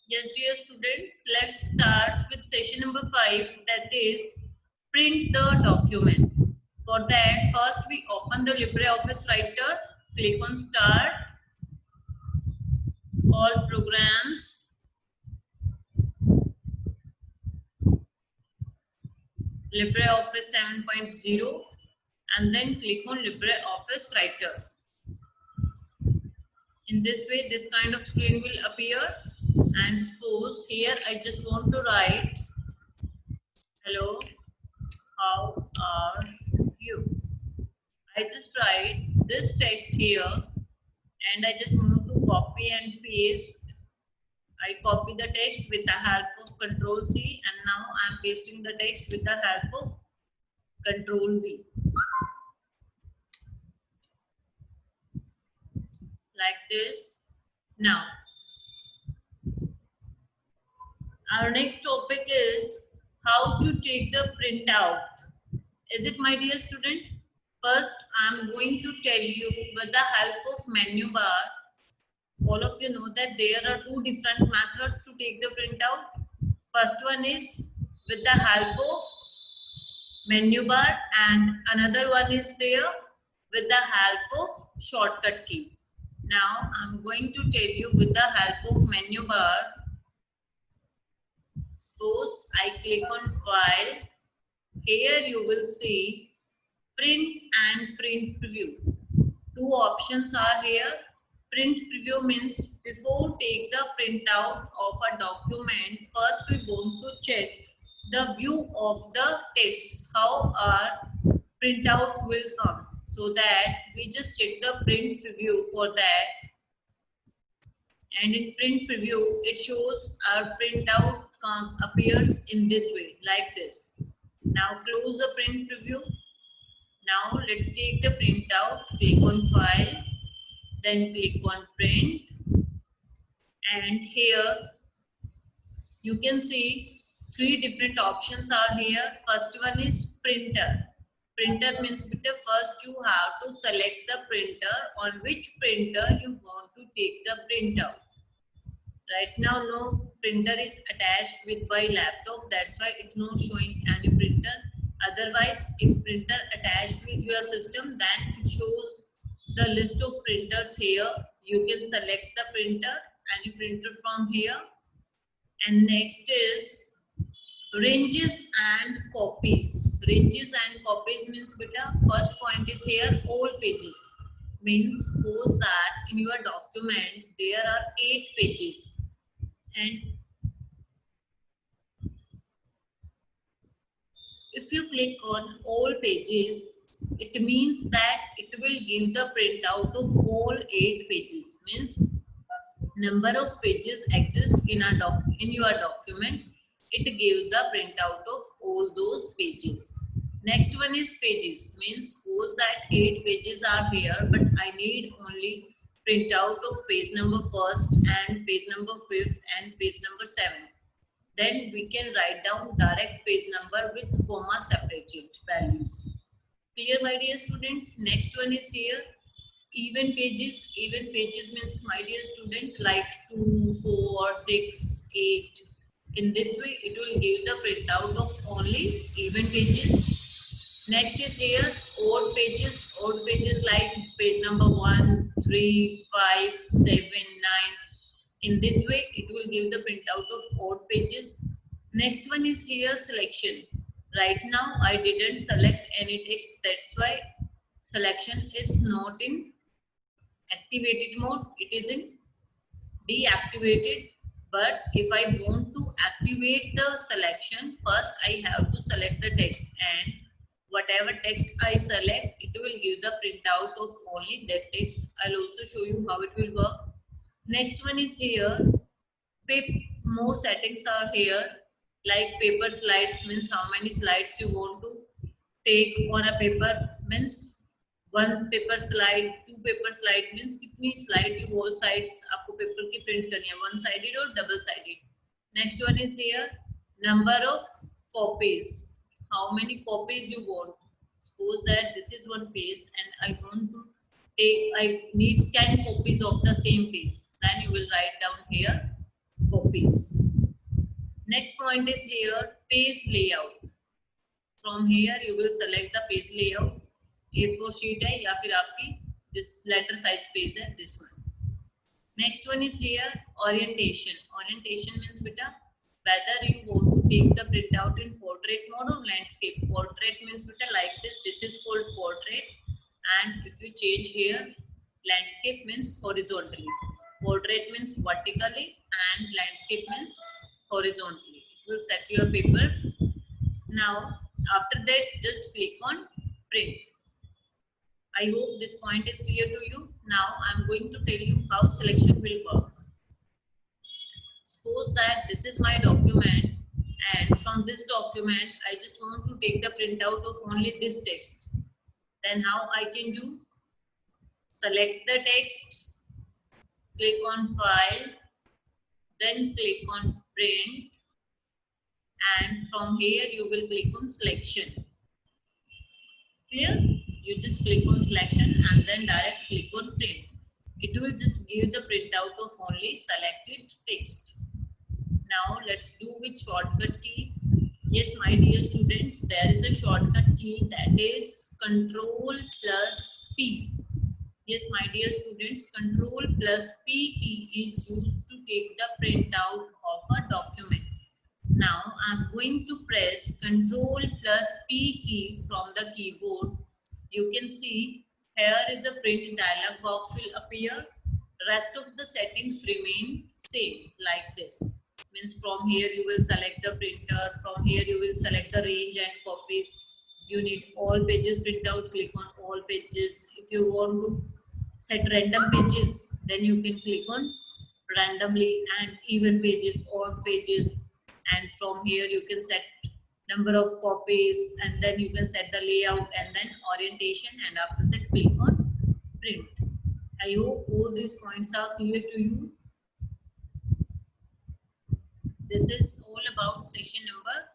Yes, dear students, let's start with session number 5, that is print the document. For that, first we open the LibreOffice Writer, click on Start, All Programs, LibreOffice 7.0, and then click on LibreOffice Writer. In this way, this kind of screen will appear. And suppose here I just want to write, hello, how are you? I just write this text here and I just want to copy and paste. I copy the text with the help of Control C and now I am pasting the text with the help of Control V. Like this. Now, our next topic is how to take the printout. Is it, my dear student? First, I am going to tell you with the help of menu bar. All of you know that there are two different methods to take the printout. First one is with the help of menu bar and another one is there with the help of shortcut key. Now I'm going to tell you with the help of menu bar. Suppose I click on file. Here you will see print and print preview. Two options are here. Print preview means before take the printout of a document, first we want to check the view of the text, how our printout will come. So that we just check the print preview for that. And in print preview, it shows our printout appears in this way, like this. Now close the print preview. Now let's take the printout, click on file, then click on print, and here you can see three different options are here. First one is printer. Printer means first you have to select the printer on which printer you want to take the printout. Right now no printer is attached with my laptop, that's why it's not showing any printer. Otherwise, if printer attached with your system, then it shows the list of printers here. You can select the printer, any printer from here. And next is ranges and copies. Ranges and copies means first point is here all pages. Means suppose that in your document there are 8 pages and if you click on all pages, it means that it will give the printout of all 8 pages. Means number of pages exist in your document. It gives the printout of all those pages. Next one is pages. Means suppose that 8 pages are here, but I need only printout of page number 1st and page number 5th and page number 7th. Then we can write down direct page number with comma separated values. Clear, my dear students? Next one is here even pages. Even pages means, my dear student, like 2, 4, 6, 8. In this way it will give the printout of only even pages. Next is here odd pages. Odd pages like page number 1, 3, 5, 7, 9. In this way, it will give the printout of odd pages. Next one is here selection. Right now, I didn't select any text. That's why selection is not in activated mode. It is in deactivated. But if I want to activate the selection, first I have to select the text, and whatever text I select, it will give the printout of only that text. I'll also show you how it will work. Next one is here more settings are here, like paper slides. Means how many slides you want to take on a paper. Means one paper slide, two paper slide. Means kitni slide you both sides आपको paper की print करनी है, one sided or double sided. Next one is here number of copies. How many copies you want. Suppose that this is one page and I need 10 copies of the same page. Then you will write down here copies. Next point is here page layout. From here you will select the page layout. A4 sheet है या फिर आपकी this letter size page है, this one. Next one is here orientation. Orientation means beta whether you want to take the printout in portrait mode or landscape. Portrait means beta like this. This is called portrait, and if you change here, landscape means horizontally. Portrait means vertically, and landscape means horizontally. It will set your paper. Now after that, just click on print. I hope this point is clear to you. Now I am going to tell you how selection will work. Suppose that this is my document, and from this document I just want to take the printout of only this text. Then how I can do? Select the text, click on file, then click on print, and from here you will click on selection. Clear? You just click on selection and then direct click on print. It will just give the printout of only selected text. Now let's do with shortcut key. Yes, my dear students, there is a shortcut key that is Control plus P. Yes, my dear students, Control plus P key is used to take the printout of a document. Now I'm going to press Control plus P key from the keyboard. You can see here is a print dialog box will appear. Rest of the settings remain same like this. Means from here you will select the printer. From here you will select the range and copies. You need all pages printout. Click on all pages. If you want to set random pages, then you can click on randomly, and even pages, odd pages. And from here you can set number of copies, and then you can set the layout and then orientation, and after that click on print. I hope all these points are clear to you. This is all about session number